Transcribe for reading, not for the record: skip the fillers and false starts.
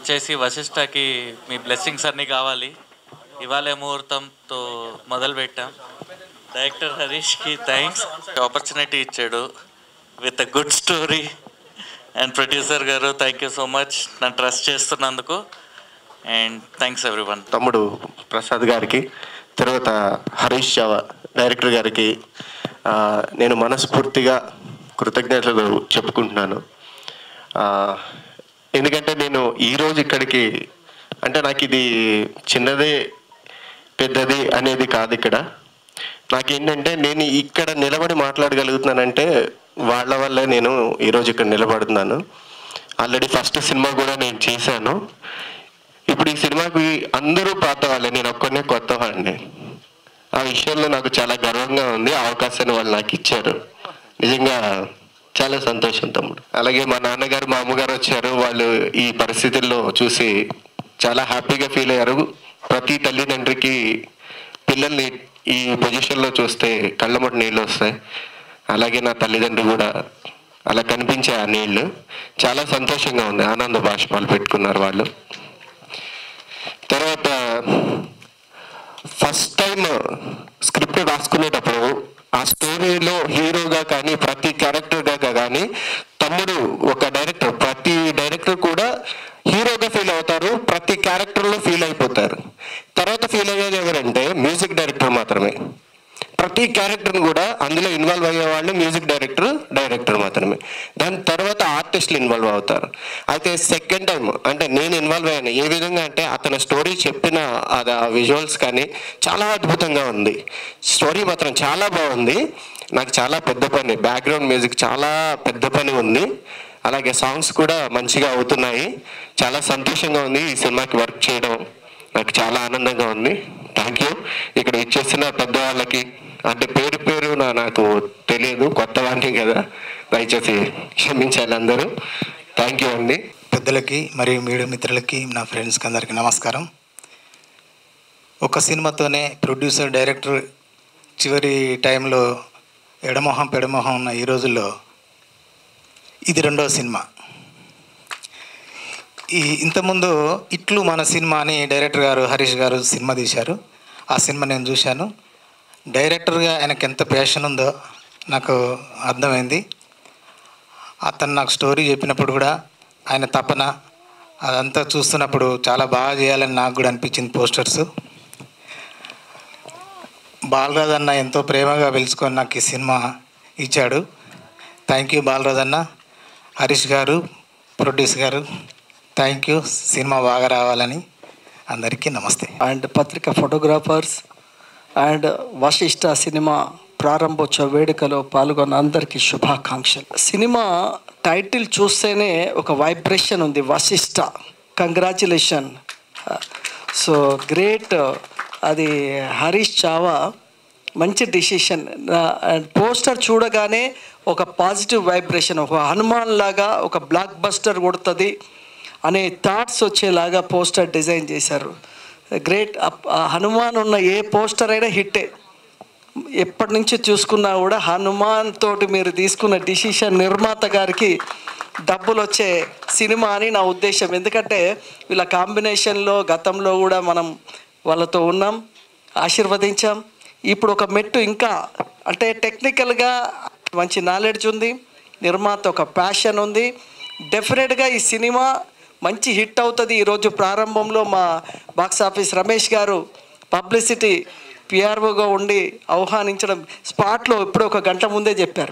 వచ్చేసి వశిష్ఠకి మీ బ్లెస్సింగ్స్ అన్నీ కావాలి. ఇవాళే ముహూర్తంతో మొదలుపెట్టాం. డైరెక్టర్ హరీష్కి థ్యాంక్స్, ఆపర్చునిటీ ఇచ్చాడు with a good story. And producer గారు థ్యాంక్ యూ సో మచ్ నన్ను ట్రస్ట్ చేస్తున్నందుకు. And thanks everyone. తమ్ముడు ప్రసాద్ గారికి, తర్వాత హరీష్ చావా డైరెక్టర్ గారికి నేను మనస్ఫూర్తిగా కృతజ్ఞతలు చెప్పుకుంటున్నాను. ఎందుకంటే నేను ఈరోజు ఇక్కడికి అంటే నాకు ఇది చిన్నదే పెద్దది అనేది కాదు. ఇక్కడ నాకేంటంటే నేను ఇక్కడ నిలబడి మాట్లాడగలుగుతున్నానంటే వాళ్ళ వల్లే నేను ఈరోజు ఇక్కడ నిలబడుతున్నాను. ఆల్రెడీ ఫస్ట్ సినిమా కూడా నేను చేశాను. ఇప్పుడు ఈ సినిమాకి అందరూ పాత వాళ్ళే, నేను ఒక్కనే కొత్త వాడిని. ఆ విషయంలో నాకు చాలా గర్వంగా ఉంది. అవకాశాన్ని వాళ్ళు నాకు ఇచ్చారు. నిజంగా చాలా సంతోషం తమ్ముడు. అలాగే మా నాన్నగారు మా అమ్మగారు వచ్చారు. వాళ్ళు ఈ పరిస్థితుల్లో చూసి చాలా హ్యాపీగా ఫీల్ అయ్యారు. ప్రతి తల్లిదండ్రికి పిల్లల్ని ఈ పొజిషన్లో చూస్తే కళ్ళమటి నీళ్ళు వస్తాయి. అలాగే నా తల్లిదండ్రులు కూడా అలా కనిపించే ఆ నీళ్ళు చాలా సంతోషంగా ఉంది. ఆనంద బాష్పాలు పెట్టుకున్నారు వాళ్ళు. తర్వాత ఫస్ట్ టైం స్క్రిప్ట్ రాసుకునేటప్పుడు ఆ స్టోరీలో హీరోగా కానీ ప్రతి క్యారెక్టర్గా కానీ తమ్ముడు ఒక డైరెక్టర్, ప్రతి డైరెక్టర్ కూడా హీరోగా ఫీల్ అవుతారు, ప్రతి క్యారెక్టర్లో ఫీల్ అయిపోతారు. తర్వాత ఫీల్ అయ్యేది ఎవరంటే మ్యూజిక్ డైరెక్టర్ మాత్రమే. ప్రతి క్యారెక్టర్ని కూడా అందులో ఇన్వాల్వ్ అయ్యేవాళ్ళు మ్యూజిక్ డైరెక్టర్ మాత్రమే. దాని తర్వాత ఆర్టిస్టులు ఇన్వాల్వ్ అవుతారు. అయితే సెకండ్ టైం అంటే నేను ఇన్వాల్వ్ అయ్యాను. ఏ విధంగా అంటే అతను స్టోరీ చెప్పిన అది ఆ విజువల్స్ కానీ చాలా అద్భుతంగా ఉంది. స్టోరీ మాత్రం చాలా బాగుంది. నాకు చాలా పెద్ద పని, బ్యాక్గ్రౌండ్ మ్యూజిక్ చాలా పెద్ద పని ఉంది. అలాగే సాంగ్స్ కూడా మంచిగా అవుతున్నాయి. చాలా సంతోషంగా ఉంది ఈ సినిమాకి వర్క్ చేయడం. నాకు చాలా ఆనందంగా ఉంది. Thank you. ఇక్కడ ఇచ్చేసిన పెద్దవాళ్ళకి, అంటే పేరు పేరు నాకు తెలియదు, కొత్త వాడిని కదా, దయచేసి క్షమించాలి అందరూ. థ్యాంక్ యూ అండి. పెద్దలకి మరియు మీడియా మిత్రులకి, నా ఫ్రెండ్స్కి అందరికీ నమస్కారం. ఒక సినిమాతోనే ప్రొడ్యూసర్ డైరెక్టర్ చివరి టైంలో ఎడమొహం పెడమొహం ఉన్న ఈ రోజుల్లో ఇది రెండవ సినిమా. ఇంతకుముందు ఇట్లు మన సినిమా అని డైరెక్టర్ గారు హరీష్ గారు సినిమా తీశారు. ఆ సినిమా నేను చూశాను. డైరెక్టర్గా ఆయనకు ఎంత ప్యాషన్ ఉందో నాకు అర్థమైంది. అతను నాకు స్టోరీ చెప్పినప్పుడు కూడా ఆయన తపన అదంతా చూస్తున్నప్పుడు చాలా బాగా చేయాలని నాకు కూడా అనిపించింది. పోస్టర్స్ బాలరాజ్ అన్న ఎంతో ప్రేమగా పిలుచుకొని నాకు ఈ సినిమా ఇచ్చాడు. థ్యాంక్ యూ బాలరాజ్ అన్న. హరీష్ గారు, ప్రొడ్యూసర్ గారు, థ్యాంక్ యూ. సినిమా బాగా రావాలని అందరికీ నమస్తే. అండ్ పత్రిక ఫోటోగ్రాఫర్స్ అండ్ వశిష్ఠ సినిమా ప్రారంభోత్సవ వేడుకలో పాల్గొన్న అందరికీ శుభాకాంక్షలు. సినిమా టైటిల్ చూస్తేనే ఒక వైబ్రేషన్ ఉంది, వశిష్ఠ. కంగ్రాచులేషన్. So great. అది హరీష్ చావా మంచి డిసిషన్. పోస్టర్ చూడగానే ఒక పాజిటివ్ వైబ్రేషన్, ఒక హనుమాన్ లాగా ఒక బ్లాక్ బస్టర్ కొడుతుంది అనే థాట్స్ వచ్చేలాగా పోస్టర్ డిజైన్ చేశారు. గ్రేట్. హనుమాన్ ఉన్న ఏ పోస్టర్ అయినా హిట్టే. ఎప్పటి నుంచి చూసుకున్నా కూడా హనుమాన్ తోటి మీరు తీసుకున్న డిసిషన్ నిర్మాత గారికి డబ్బులు వచ్చే సినిమా అని నా ఉద్దేశం. ఎందుకంటే వీళ్ళ కాంబినేషన్లో గతంలో కూడా మనం వాళ్ళతో ఉన్నాం, ఆశీర్వదించాం. ఇప్పుడు ఒక మెట్టు ఇంకా, అంటే టెక్నికల్గా మంచి నాలెడ్జ్ ఉంది, నిర్మాత ఒక ప్యాషన్ ఉంది. డెఫినెట్గా ఈ సినిమా మంచి హిట్ అవుతుంది. ఈరోజు ప్రారంభంలో మా బాక్స్ ఆఫీస్ రమేష్ గారు పబ్లిసిటీ పిఆర్ఓగా ఉండి ఆహ్వానించడం స్పాట్లో ఇప్పుడు ఒక గంట ముందే చెప్పారు.